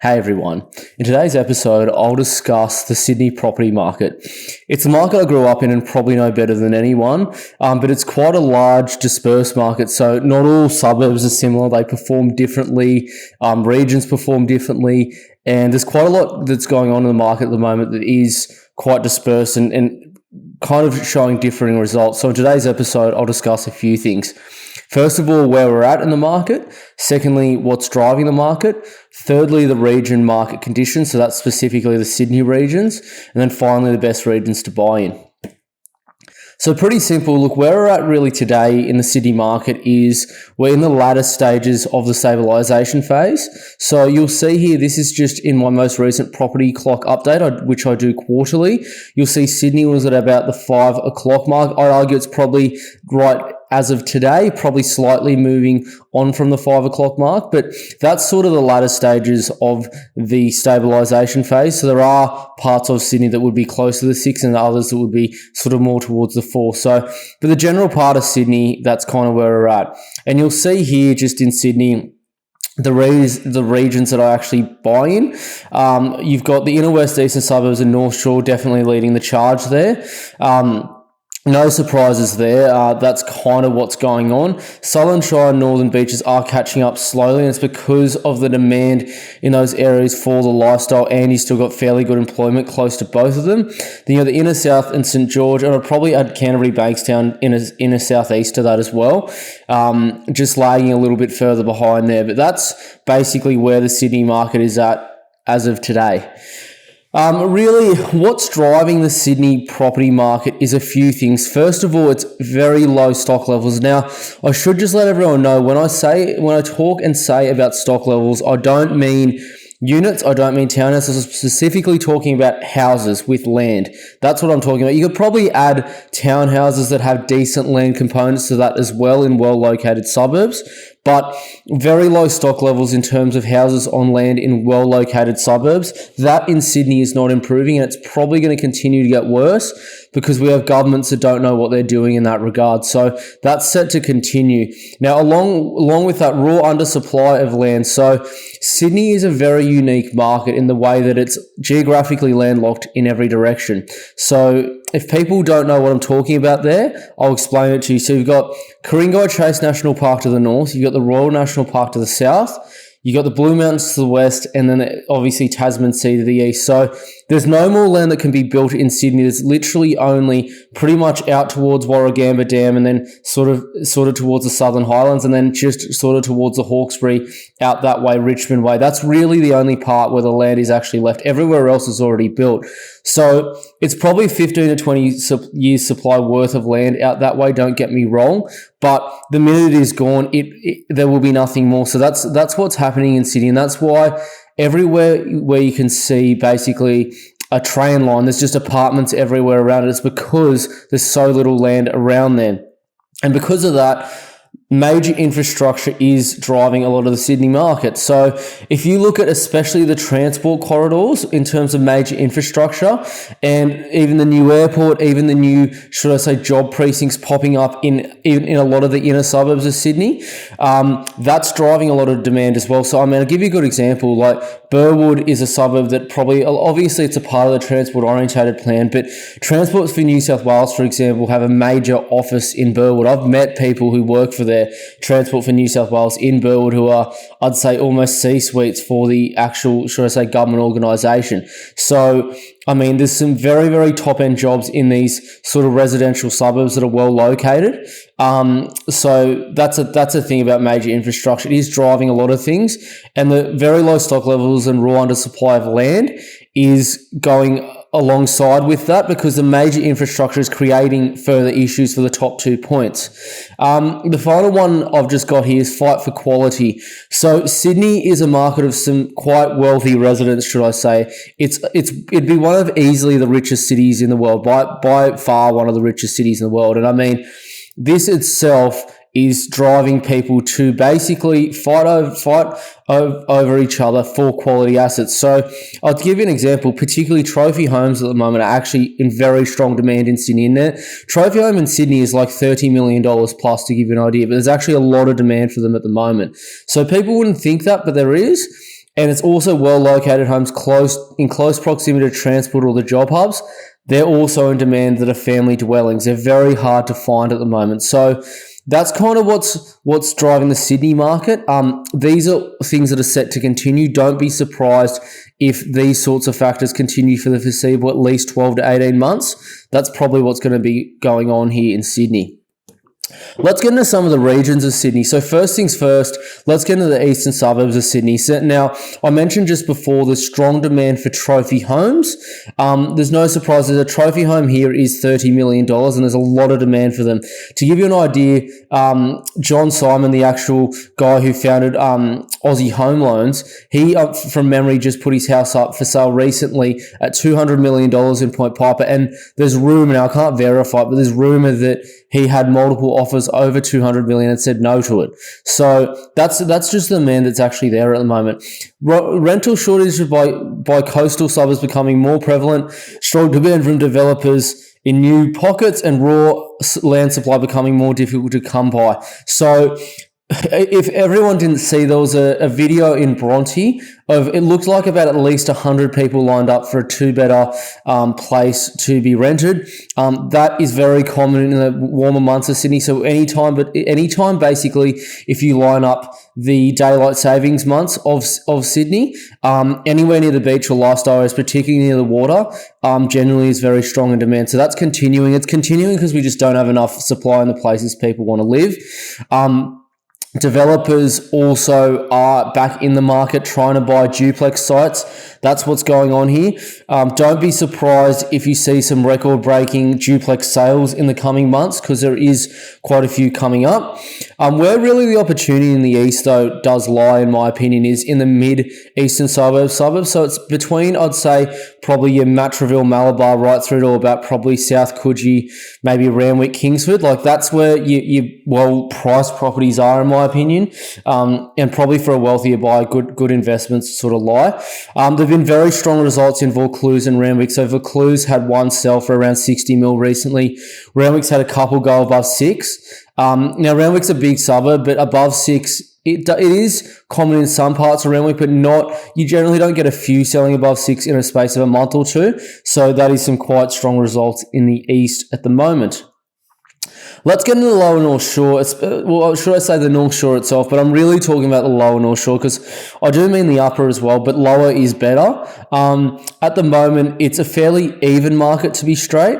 Hey everyone, in today's episode I'll discuss the Sydney property market. It's a market I grew up in and probably know better than anyone, but it's quite a large dispersed market, so not all suburbs are similar. They perform differently, regions perform differently, and there's quite a lot that's going on in the market at the moment that is quite dispersed and kind of showing differing results. So in today's episode I'll discuss a few things. First of all, where we're at in the market. Secondly, what's driving the market. Thirdly, the region market conditions. So that's specifically the Sydney regions. And then finally, the best regions to buy in. So pretty simple. Look, where we're at really today in the Sydney market is we're in the latter stages of the stabilisation phase. So you'll see here, this is just in my most recent property clock update, which I do quarterly. You'll see Sydney was at about the 5 o'clock mark. I'd argue it's probably right as of today, probably slightly moving on from the 5 o'clock mark, but that's sort of the latter stages of the stabilisation phase. So there are parts of Sydney that would be close to the 6 and others that would be sort of more towards the 4. So for the general part of Sydney, that's kind of where we're at. And you'll see here just in Sydney, the regions that I actually buy in. You've got the inner west eastern suburbs and North Shore definitely leading the charge there. No surprises there. That's kind of what's going on. Southern Shire and Northern Beaches are catching up slowly, and it's because of the demand in those areas for the lifestyle, and you still got fairly good employment close to both of them. Then you have the inner south and St George, and I'd probably add Canterbury Bankstown inner southeast to that as well. Just lagging a little bit further behind there, but that's basically where the Sydney market is at as of today. Really, what's driving the Sydney property market is a few things. First of all, it's very low stock levels. Now, I should just let everyone know when I talk and say about stock levels, I don't mean units, I don't mean townhouses. I'm specifically talking about houses with land. That's what I'm talking about. You could probably add townhouses that have decent land components to that as well in well-located suburbs, but very low stock levels in terms of houses on land in well-located suburbs. That in Sydney is not improving, and it's probably going to continue to get worse because we have governments that don't know what they're doing in that regard. So that's set to continue. Now, along with that, raw undersupply of land. So Sydney is a very unique market in the way that it's geographically landlocked in every direction. So if people don't know what I'm talking about there, I'll explain it to you. So you've got Ku-ring-gai Chase National Park to the north, you've got the Royal National Park to the south, you got the Blue Mountains to the west, and then obviously Tasman Sea to the east. So there's no more land that can be built in Sydney. There's literally only pretty much out towards Warragamba Dam and then sort of towards the Southern Highlands and then just sort of towards the Hawkesbury out that way, Richmond way. That's really the only part where the land is actually left. Everywhere else is already built. So it's probably 15 to 20 years supply worth of land out that way, don't get me wrong. But the minute it is gone, there will be nothing more. So that's what's happening in Sydney, and that's why everywhere where you can see basically a train line, there's just apartments everywhere around it. It's because there's so little land around there. And because of that, major infrastructure is driving a lot of the Sydney market. So if you look at especially the transport corridors in terms of major infrastructure and even the new airport, even the new, should I say, job precincts popping up in a lot of the inner suburbs of Sydney, that's driving a lot of demand as well. So I mean, I'll give you a good example. Like Burwood is a suburb that probably, obviously it's a part of the transport orientated plan, but Transport for New South Wales, for example, have a major office in Burwood. I've met people who work for their Transport for New South Wales in Burwood who are, I'd say, almost C-suites for the actual, should I say, government organisation. So, I mean, there's some very, very top-end jobs in these sort of residential suburbs that are well located. So that's a thing about major infrastructure. It is driving a lot of things, and the very low stock levels and raw undersupply of land is going alongside with that because the major infrastructure is creating further issues for the top 2 points. The final one I've just got here is fight for quality. So Sydney is a market of some quite wealthy residents, should I say. It'd be one of easily the richest cities in the world, by far one of the richest cities in the world. And I mean, this itself is driving people to basically fight over each other for quality assets. So I'll give you an example. Particularly trophy homes at the moment are actually in very strong demand in Sydney. And there, trophy home in Sydney is like $30 million plus, to give you an idea, but there's actually a lot of demand for them at the moment. So people wouldn't think that, but there is. and it's also well located homes in close proximity to transport or the job hubs. They're also in demand that are family dwellings. They're very hard to find at the moment. So that's kind of what's driving the Sydney market. These are things that are set to continue. Don't be surprised if these sorts of factors continue for the foreseeable at least 12 to 18 months. That's probably what's going to be going on here in Sydney. Let's get into some of the regions of Sydney. So first things first, let's get into the eastern suburbs of Sydney. So now, I mentioned just before the strong demand for trophy homes. There's no surprise that a trophy home here is $30 million and there's a lot of demand for them. To give you an idea, John Simon, the actual guy who founded Aussie Home Loans, he, from memory, just put his house up for sale recently at $200 million in Point Piper. And there's rumour, now I can't verify it, but there's rumour that he had multiple offers over 200 million and said no to it. So that's just the demand that's actually there at the moment. Rental shortages by coastal suburbs becoming more prevalent, strong demand from developers in new pockets, and raw land supply becoming more difficult to come by. So if everyone didn't see, there was a video in Bronte of, it looked like about at least 100 people lined up for a two-bedder place to be rented. That is very common in the warmer months of Sydney. So anytime basically, if you line up the daylight savings months of Sydney, anywhere near the beach or lifestyle areas, particularly near the water, generally is very strong in demand. So that's continuing. It's continuing because we just don't have enough supply in the places people want to live. Developers also are back in the market trying to buy duplex sites. That's what's going on here. Don't be surprised if you see some record-breaking duplex sales in the coming months, because there is quite a few coming up. Where really the opportunity in the east, though, does lie, in my opinion, is in the mid-eastern suburbs. So it's between, I'd say, probably your Matraville, Malabar, right through to about probably South Coogee, maybe Randwick, Kingsford. Like, that's where your well-priced properties are, in my opinion, and probably for a wealthier buyer, good investments sort of lie. There've been very strong results in Vaucluse and Randwick. So Vaucluse had one sell for around 60 mil recently. Randwick's had a couple go above 6. Now Randwick's a big suburb, but above 6, it is common in some parts of Randwick, but not. You generally don't get a few selling above 6 in a space of a month or two. So that is some quite strong results in the east at the moment. Let's get into the lower North Shore. Should I say the North Shore itself? But I'm really talking about the lower North Shore because I do mean the upper as well, but lower is better. At the moment, it's a fairly even market, to be straight.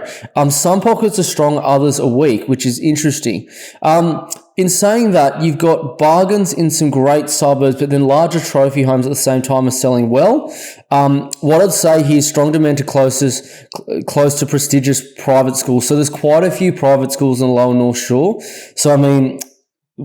Some pockets are strong, others are weak, which is interesting. In saying that, you've got bargains in some great suburbs, but then larger trophy homes at the same time are selling well. What I'd say here is strong demand to close to prestigious private schools. So there's quite a few private schools in the lower North Shore. So, I mean,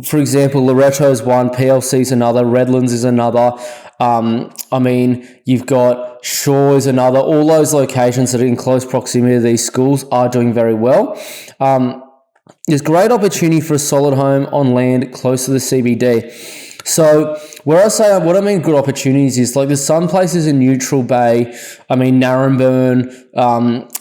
for example, Loretto's one, PLC's another, Redlands is another. I mean, you've got Shaw is another. All those locations that are in close proximity to these schools are doing very well. There's great opportunity for a solid home on land close to the CBD. So what I mean good opportunities is, like, there's some places in Neutral Bay, I mean Narrabeen,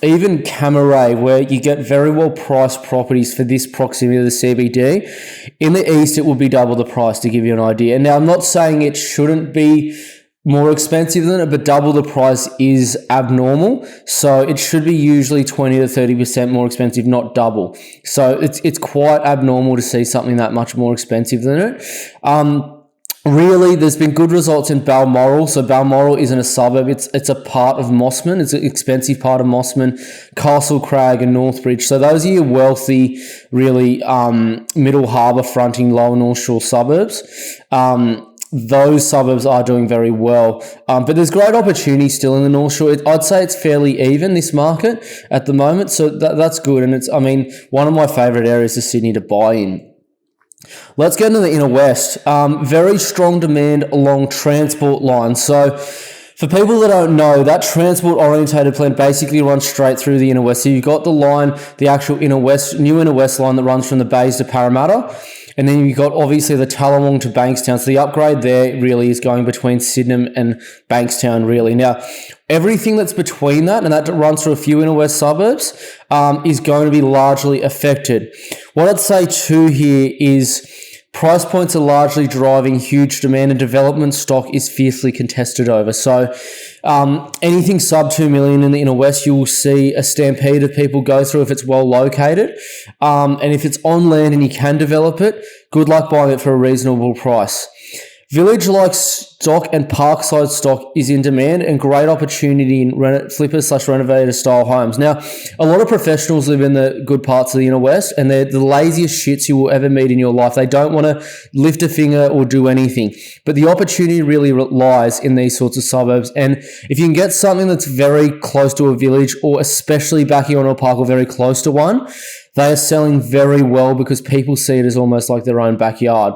even Camaray, where you get very well priced properties for this proximity to the CBD. In the east, it will be double the price, to give you an idea. And now I'm not saying it shouldn't be more expensive than it, but double the price is abnormal. So it should be usually 20 to 30% more expensive, not double. So it's quite abnormal to see something that much more expensive than it. Really, there's been good results in Balmoral. So Balmoral isn't a suburb. It's a part of Mossman. It's an expensive part of Mossman, Castle Crag and Northbridge. So those are your wealthy, really middle harbour fronting lower North Shore suburbs. Those suburbs are doing very well. But there's great opportunity still in the North Shore. I'd say it's fairly even, this market at the moment. So that's good. And it's, I mean, one of my favourite areas of Sydney to buy in. Let's get into the inner west. Very strong demand along transport lines. So for people that don't know, that transport orientated plan basically runs straight through the inner west. So you've got the line, the actual new inner west line that runs from the Bays to Parramatta. And then you've got obviously the Tallawong to Bankstown. So the upgrade there really is going between Sydenham and Bankstown, really. Now, everything that's between that, and that runs through a few inner west suburbs, is going to be largely affected. What I'd say too here is price points are largely driving huge demand, and development stock is fiercely contested over. So anything sub 2 million in the inner west, you will see a stampede of people go through if it's well located. And if it's on land and you can develop it, good luck buying it for a reasonable price. Village-like stock and parkside stock is in demand and great opportunity in flipper/renovator style homes. Now, a lot of professionals live in the good parts of the inner west, and they're the laziest shits you will ever meet in your life. They don't want to lift a finger or do anything. But the opportunity really lies in these sorts of suburbs. And if you can get something that's very close to a village, or especially backing onto a park or very close to one, they are selling very well because people see it as almost like their own backyard.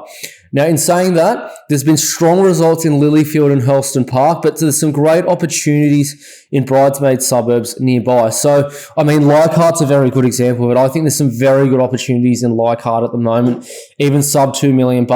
Now, in saying that, there's been strong results in Lilyfield and Hurlston Park, but there's some great opportunities in bridesmaid suburbs nearby. So, I mean, Leichhardt's a very good example of it. I think there's some very good opportunities in Leichhardt at the moment, even sub $2 million.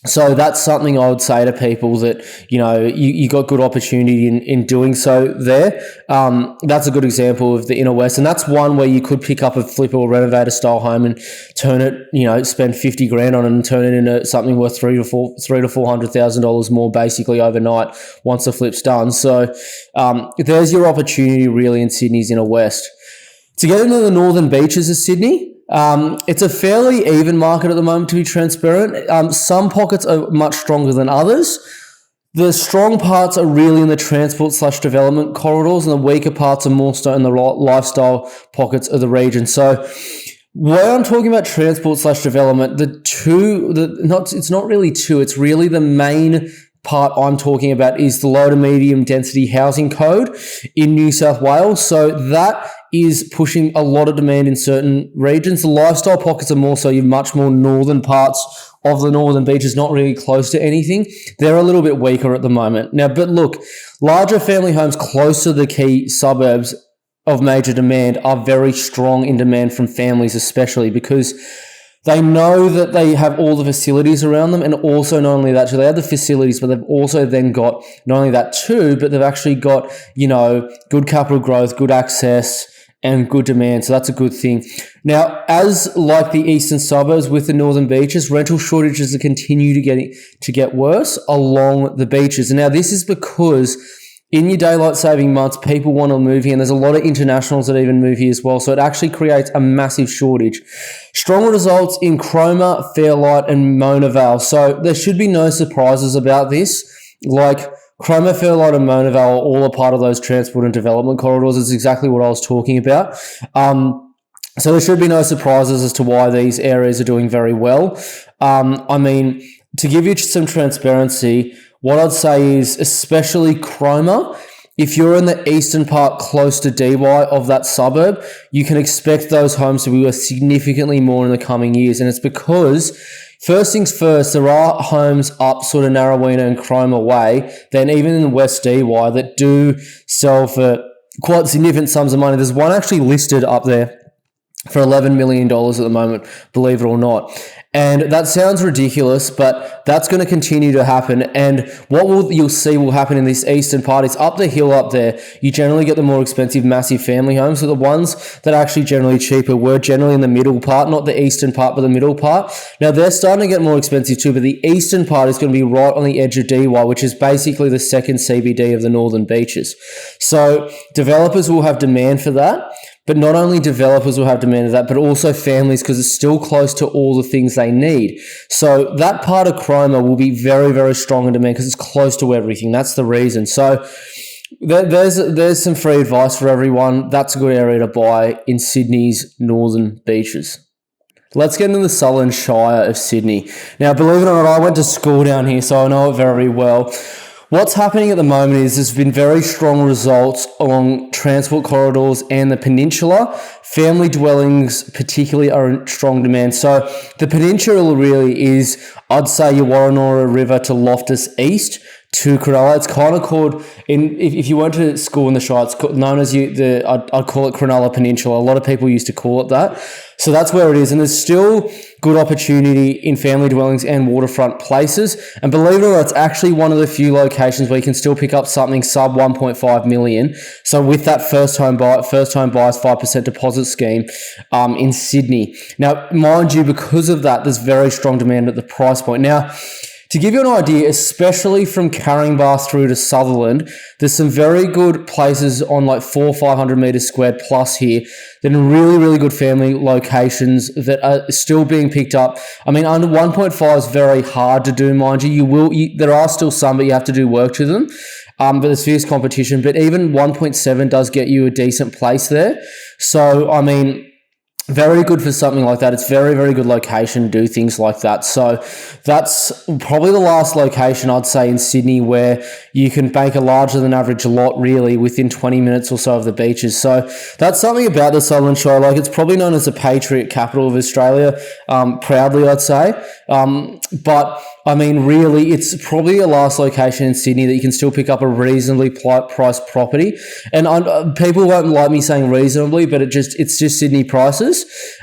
So that's something I would say to people that, you know, you got good opportunity in doing so there. That's a good example of the inner west. And that's one where you could pick up a flipper or renovator style home and turn it, you know, spend 50 grand on it and turn it into something worth $300,000 to $400,000 more basically overnight once the flip's done. So there's your opportunity really in Sydney's inner west. To get into the northern beaches of Sydney, it's a fairly even market at the moment, to be transparent. Some pockets are much stronger than others. The strong parts are really in the transport/development corridors, and the weaker parts are more so in the lifestyle pockets of the region. So when I'm talking about transport/development, it's not really two, it's really the main part I'm talking about is the low to medium density housing code in New South Wales. So that is pushing a lot of demand in certain regions. The lifestyle pockets are more so your much more northern parts of the northern beaches, not really close to anything. They're a little bit weaker at the moment. Now, but look, larger family homes close to the key suburbs of major demand are very strong in demand from families, especially because they know that they have all the facilities around them, and also not only that, so they have the facilities, but they've also then got not only that too, but they've actually got, you know, good capital growth, good access, and good demand. So that's a good thing. Now, as like the eastern suburbs with the northern beaches, rental shortages continue to get worse along the beaches. And now this is because in your daylight saving months, people want to move here, and there's a lot of internationals that even move here as well. So it actually creates a massive shortage. Strong results in Cromer, Fairlight, and Mona Vale. So there should be no surprises about this. Like Cromer, Fairlight, and Mona Vale are all a part of those transport and development corridors. It's exactly what I was talking about. So there should be no surprises as to why these areas are doing very well. I mean, to give you some transparency, what I'd say is, especially Cromer, if you're in the eastern part close to DY of that suburb, you can expect those homes to be worth significantly more in the coming years. And it's because, first things first, there are homes up sort of Narrowena and Cromer way, then even in West DY, that do sell for quite significant sums of money. There's one actually listed up there for $11 million at the moment, believe it or not. And that sounds ridiculous, but that's going to continue to happen. And what you'll see will happen in this eastern part is up the hill up there, you generally get the more expensive, massive family homes. So the ones that are actually generally cheaper were generally in the middle part, not the eastern part, but the middle part. Now they're starting to get more expensive too, but the eastern part is going to be right on the edge of DY, which is basically the second CBD of the northern beaches. So developers will have demand for that. But not only developers will have demand of that, but also families, because it's still close to all the things they need. So that part of Cromer will be very, very strong in demand because it's close to everything. That's the reason. So there's some free advice for everyone. That's a good area to buy in Sydney's northern beaches. Let's get into the Southern Shire of Sydney. Now, believe it or not, I went to school down here, so I know it very well. What's happening at the moment is there's been very strong results along transport corridors and the peninsula. Family dwellings particularly are in strong demand. So the peninsula really is, I'd say, your Warrenora River to Loftus East to Cronulla. It's kind of called, if you went to school in the Shire, it's known as I'd call it Cronulla Peninsula. A lot of people used to call it that. So that's where it is. And there's still good opportunity in family dwellings and waterfront places. And believe it or not, it's actually one of the few locations where you can still pick up something sub 1.5 million. So with that first home buyers 5% deposit scheme in Sydney. Now, mind you, because of that, there's very strong demand at the price point. Now, to give you an idea, especially from Caringbah through to Sutherland, there's some very good places on like 400-500 meters squared plus here that are really, really good family locations that are still being picked up. I mean, under 1.5 is very hard to do, mind you. There are still some, but you have to do work to them. But there's fierce competition. But even 1.7 does get you a decent place there. So, I mean, very good for something like that. It's very, very good location to do things like that. So that's probably the last location I'd say in Sydney where you can bank a larger than average lot really within 20 minutes or so of the beaches. So that's something about the Sutherland Shire. Like, it's probably known as the Patriot capital of Australia, proudly I'd say. But I mean, really, it's probably the last location in Sydney that you can still pick up a reasonably priced property. And people won't like me saying reasonably, but it's just Sydney prices.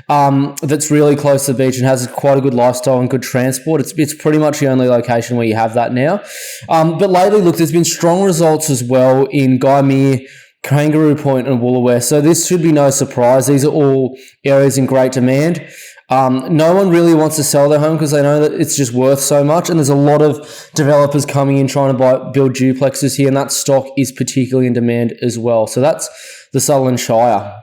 That's really close to the beach and has quite a good lifestyle and good transport. It's pretty much the only location where you have that now. But lately, look, there's been strong results as well in Gymea, Kangaroo Point and Woolooware. So this should be no surprise. These are all areas in great demand. No one really wants to sell their home because they know that it's just worth so much, and there's a lot of developers coming in trying to build duplexes here, and that stock is particularly in demand as well. So that's the Sutherland Shire.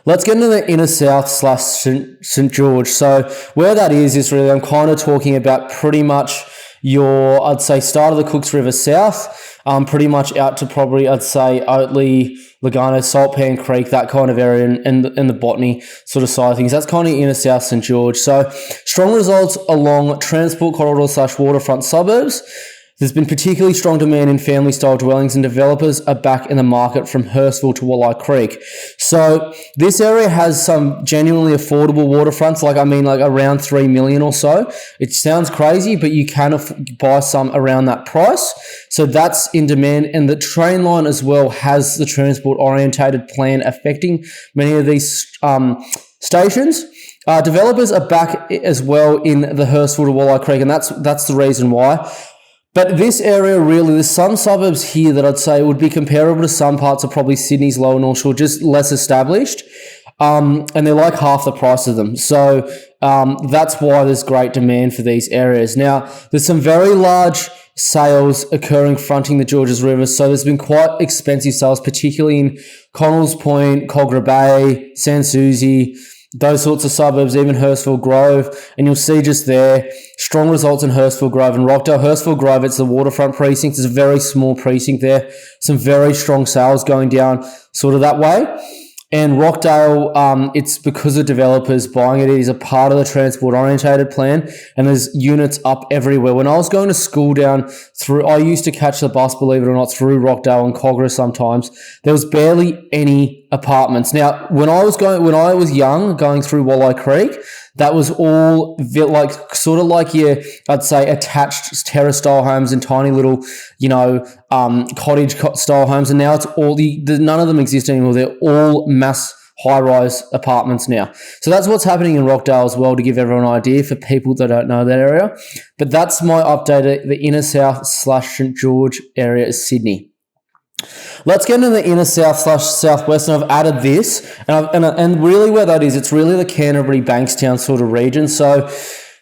Let's get into the inner south / St. George. So where that is really, I'm kind of talking about pretty much I'd say start of the Cooks River south, pretty much out to probably, I'd say, Oatley, Lugano, Saltpan Creek, that kind of area, and the Botany sort of side of things. That's kind of inner south St. George. So strong results along transport corridor / waterfront suburbs. There's been particularly strong demand in family-style dwellings, and developers are back in the market from Hurstville to Walleye Creek. So this area has some genuinely affordable waterfronts, like around 3 million or so. It sounds crazy, but you can buy some around that price. So that's in demand, and the train line as well has the transport-orientated plan affecting many of these stations. Developers are back as well in the Hurstville to Walleye Creek, and that's the reason why. But this area really, there's some suburbs here that I'd say would be comparable to some parts of probably Sydney's Lower North Shore, just less established. And they're like half the price of them. So that's why there's great demand for these areas. Now, there's some very large sales occurring fronting the Georges River. So there's been quite expensive sales, particularly in Connells Point, Cogra Bay, Sans Souci, those sorts of suburbs, even Hurstville Grove, and you'll see just there, strong results in Hurstville Grove and Rockdale. Hurstville Grove, it's the waterfront precinct. It's a very small precinct there. Some very strong sales going down sort of that way. And Rockdale, it's because of developers buying it. It is a part of the transport-orientated plan, and there's units up everywhere. When I was going to school I used to catch the bus, believe it or not, through Rockdale and Cogra sometimes. There was barely any apartments. Now, when I was young, going through Walleye Creek, that was all I'd say attached terrace-style homes and tiny little, cottage-style homes. And now it's all none of them exist anymore. They're all mass high-rise apartments now. So that's what's happening in Rockdale as well, to give everyone an idea for people that don't know that area. But that's my update. The inner south / St. George area is Sydney. Let's get into the inner south / southwest, and I've added this, and really where that is, it's really the Canterbury, Bankstown sort of region. So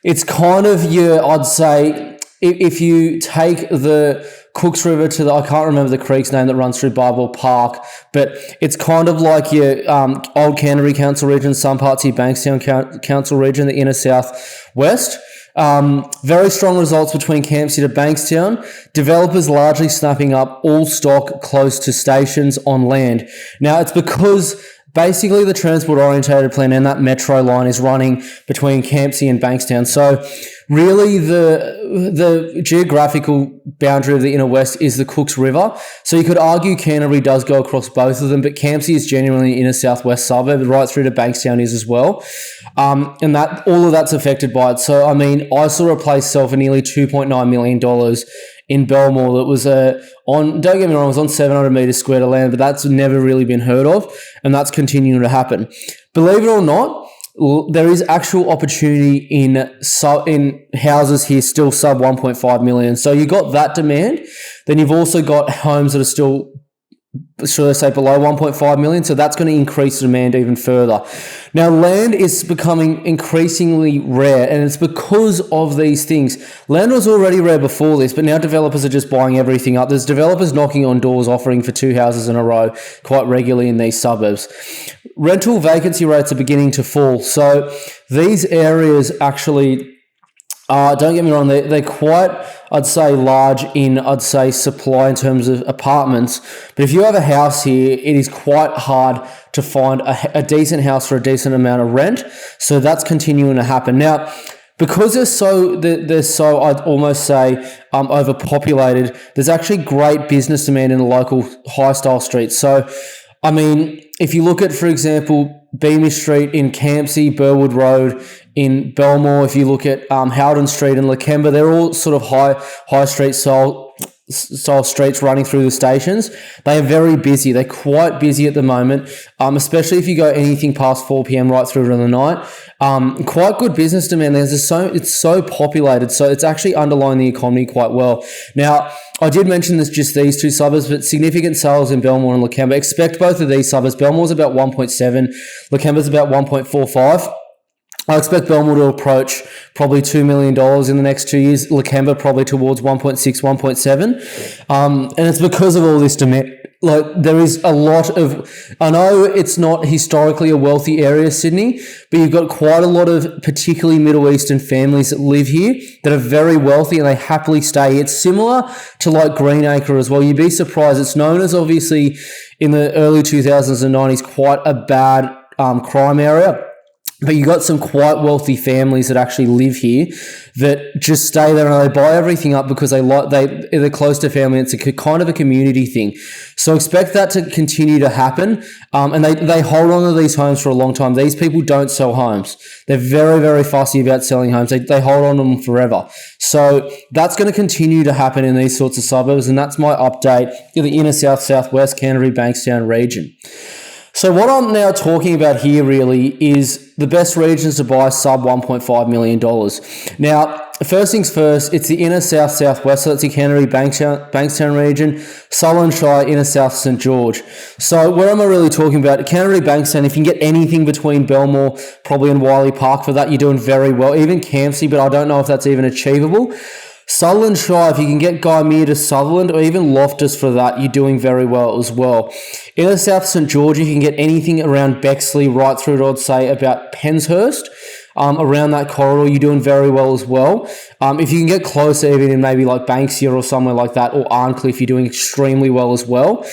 it's kind of I'd say, if you take the Cooks River to I can't remember the creek's name that runs through Barbell Park, but it's kind of like your old Canterbury Council region, some parts of your Bankstown Council region, the inner southwest. Very strong results between Campsie to Bankstown. Developers largely snapping up all stock close to stations on land. Now, it's because basically the transport orientated plan and that metro line is running between Campsie and Bankstown. So really the geographical boundary of the inner west is the Cooks River. So you could argue Canterbury does go across both of them, but Campsie is genuinely inner southwest suburb, right through to Bankstown is as well. And that all of that's affected by it. So, I mean, I saw a place sell for nearly $2.9 million in Belmore that was don't get me wrong, it was on 700 metres squared of land, but that's never really been heard of, and that's continuing to happen. Believe it or not, there is actual opportunity in houses here still sub 1.5 million. So you got that demand. Then you've also got homes that are still, should I say, below 1.5 million. So that's going to increase demand even further. Now, land is becoming increasingly rare, and it's because of these things. Land was already rare before this, but now developers are just buying everything up. There's developers knocking on doors offering for 2 houses in a row quite regularly in these suburbs. Rental vacancy rates are beginning to fall. So these areas actually, don't get me wrong, they're quite, I'd say, large in, I'd say, supply in terms of apartments. But if you have a house here, it is quite hard to find a decent house for a decent amount of rent. So that's continuing to happen. Now, because they're so, I'd almost say, overpopulated, there's actually great business demand in the local high-style streets. So, I mean, if you look at, for example, Beamish Street in Campsie, Burwood Road in Belmore, if you look at Howden Street in Lakemba, they're all sort of high street style streets running through the stations. They are very busy. They're quite busy at the moment, especially if you go anything past 4 p.m. right through to the night. Quite good business demand. It's so populated, so it's actually underlying the economy quite well. Now, I did mention this, just these two suburbs, but significant sales in Belmore and Lakemba. Expect both of these suburbs. Belmore's about 1.7, Lakemba's about 1.45. I expect Belmore to approach probably $2 million in the next 2 years. Lakemba probably towards 1.6, 1.7. And it's because of all this demand. Like, there is a lot of, I know it's not historically a wealthy area, Sydney, but you've got quite a lot of particularly Middle Eastern families that live here that are very wealthy and they happily stay. It's similar to like Greenacre as well. You'd be surprised. It's known as, obviously, in the early 2000s and 90s, quite a bad crime area. But you got some quite wealthy families that actually live here that just stay there and they buy everything up because they're close to family. It's a kind of a community thing. So expect that to continue to happen. And they hold on to these homes for a long time. These people don't sell homes. They're very, very fussy about selling homes. They hold on to them forever. So that's going to continue to happen in these sorts of suburbs. And that's my update in the inner south, southwest Canterbury, Bankstown region. So what I'm now talking about here really is the best regions to buy sub $1.5 million. Now, first things first, it's the inner south, southwest. So that's the Canterbury, Bankstown region, Sutherland Shire, inner south, St. George. So what am I really talking about? Canterbury, Bankstown, if you can get anything between Belmore, probably and Wiley Park for that, you're doing very well. Even Campsie, but I don't know if that's even achievable. Sutherland Shire, if you can get Gymea to Sutherland or even Loftus for that, you're doing very well as well. Inner South St. George, you can get anything around Bexley right through to, I'd say, about Penshurst. Around that corridor, you're doing very well as well. If you can get closer, even in maybe like Banksia or somewhere like that, or Arncliffe, you're doing extremely well as well.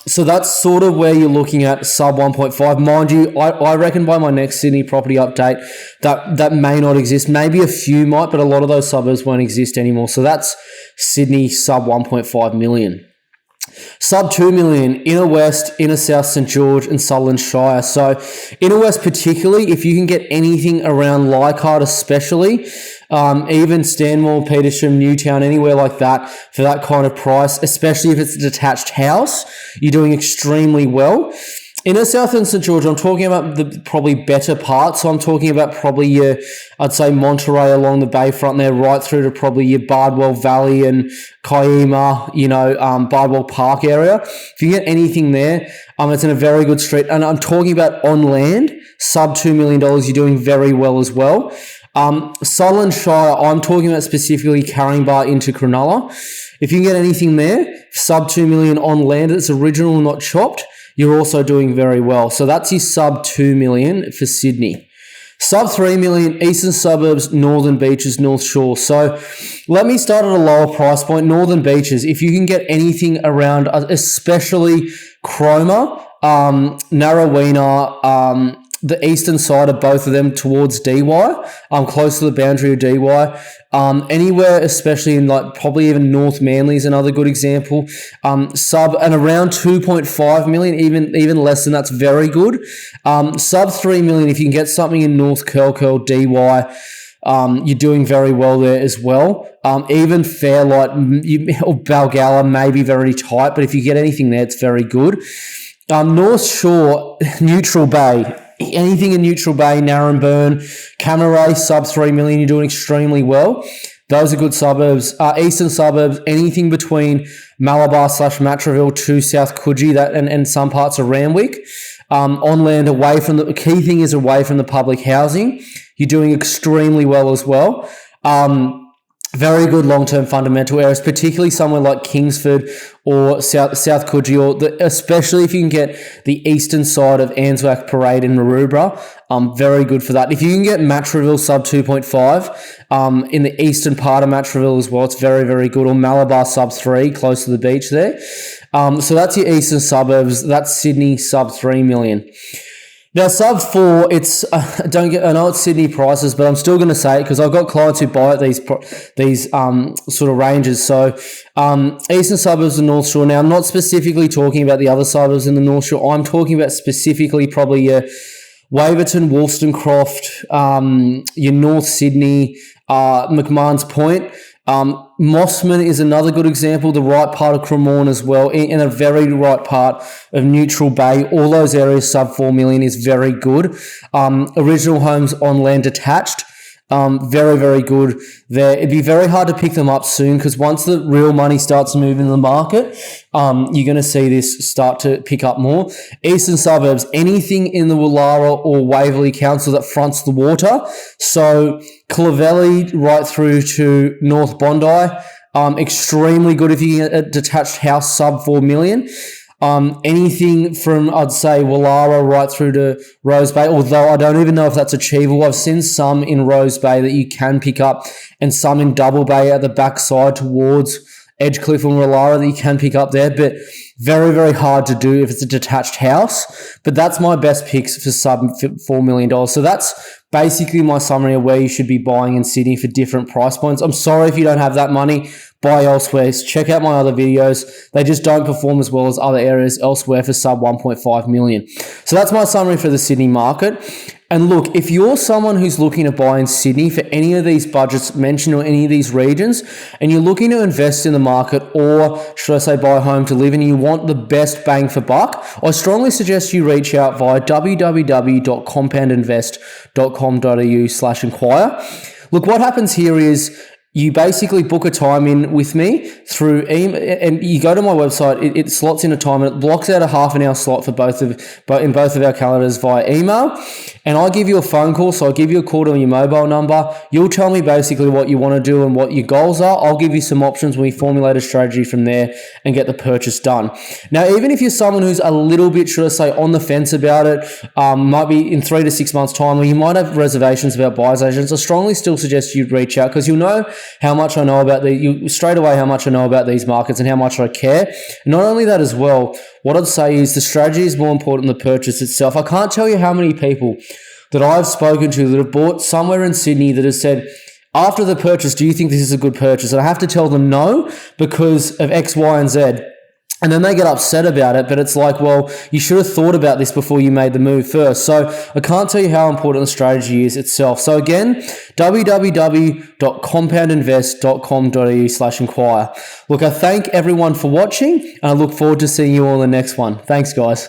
So that's sort of where you're looking at sub 1.5. Mind you, I reckon by my next Sydney property update, that may not exist. Maybe a few might, but a lot of those suburbs won't exist anymore. So that's Sydney sub 1.5 million. Sub 2 million, Inner West, Inner South St. George and Sutherland Shire. So Inner West particularly, if you can get anything around Leichhardt especially, even Stanmore, Petersham, Newtown, anywhere like that for that kind of price, especially if it's a detached house, you're doing extremely well. Inner South and St. George, I'm talking about the probably better part. So I'm talking about probably your, I'd say Monterey along the bayfront there, right through to probably your Bardwell Valley and Kiama, Bardwell Park area. If you get anything there, it's in a very good street. And I'm talking about on land, sub $2 million, you're doing very well as well. Sutherland Shire, I'm talking about specifically Caringbah into Cronulla. If you can get anything there, sub 2 million on land that's original, not chopped, you're also doing very well. So that's your sub 2 million for Sydney. Sub 3 million, Eastern Suburbs, Northern Beaches, North Shore. So let me start at a lower price point. Northern Beaches, if you can get anything around, especially Cromer, Narrowena, the eastern side of both of them towards DY, close to the boundary of DY. Anywhere, especially in like probably even North Manly is another good example. Sub and around 2.5 million, even less than that's very good. Sub 3 million, if you can get something in North Curl, DY, you're doing very well there as well. Even Fairlight or Balgala may be very tight, but if you get anything there, it's very good. North Shore, Neutral Bay, anything in Neutral Bay, Narrabeen, Camaray, sub 3 million, you're doing extremely well. Those are good suburbs. Eastern suburbs, anything between Malabar/Matraville to South Coogee, that and some parts of Randwick. On land away from the key thing is away from the public housing. You're doing extremely well as well. Very good long-term fundamental areas, particularly somewhere like Kingsford or South Coogee, or especially if you can get the eastern side of Answack Parade in Maroubra. Very good for that. If you can get Matraville sub 2.5 in the eastern part of Matraville as well, it's very, very good. Or Malabar sub 3, close to the beach there. So that's your eastern suburbs. That's Sydney sub 3 million. Now, sub 4, I know it's Sydney prices, but I'm still going to say it because I've got clients who buy at these sort of ranges. So, eastern suburbs and North Shore. Now, I'm not specifically talking about the other suburbs in the North Shore. I'm talking about specifically probably your Waverton, Wollstonecroft, your North Sydney, McMahon's Point. Mossman is another good example, the right part of Cremorne as well, in a very right part of Neutral Bay. All those areas sub 4 million is very good. Original homes on land detached, very, very good there. It'd be very hard to pick them up soon because once the real money starts to move in the market, you're going to see this start to pick up more. Eastern suburbs, anything in the Woollahra or Waverley Council that fronts the water. So Clovelly right through to North Bondi, extremely good if you get a detached house sub 4 million. Anything from, I'd say, Woollahra right through to Rose Bay, although I don't even know if that's achievable. I've seen some in Rose Bay that you can pick up and some in Double Bay at the backside towards Edgecliff and Woollahra that you can pick up there, but very, very hard to do if it's a detached house. But that's my best picks for sub $4 million. So that's basically my summary of where you should be buying in Sydney for different price points. I'm sorry if you don't have that money. Buy elsewhere. Check out my other videos. They just don't perform as well as other areas elsewhere for sub 1.5 million. So that's my summary for the Sydney market. And look, if you're someone who's looking to buy in Sydney for any of these budgets mentioned or any of these regions, and you're looking to invest in the market, or should I say buy a home to live in, and you want the best bang for buck, I strongly suggest you reach out via www.compoundinvest.com.au/inquire. Look, what happens here is you basically book a time in with me through email, and you go to my website. It slots in a time, and it blocks out a half an hour slot for both of our calendars via email. And I give you a phone call, so I'll give you a call on your mobile number. You'll tell me basically what you want to do and what your goals are. I'll give you some options when we formulate a strategy from there and get the purchase done. Now, even if you're someone who's a little bit, should I say, on the fence about it, might be in 3 to 6 months' time, or you might have reservations about buyer's agents, I strongly still suggest you reach out because you'll know how much I know about straight away how much I know about these markets and how much I care. Not only that as well, what I'd say is the strategy is more important than the purchase itself. I can't tell you how many people that I've spoken to that have bought somewhere in Sydney that has said, after the purchase, do you think this is a good purchase? And I have to tell them no because of X, Y, and Z. And then they get upset about it, but it's like, well, you should have thought about this before you made the move first. So I can't tell you how important the strategy is itself. So again, www.compoundinvest.com.au/inquire. Look, I thank everyone for watching, and I look forward to seeing you all in the next one. Thanks, guys.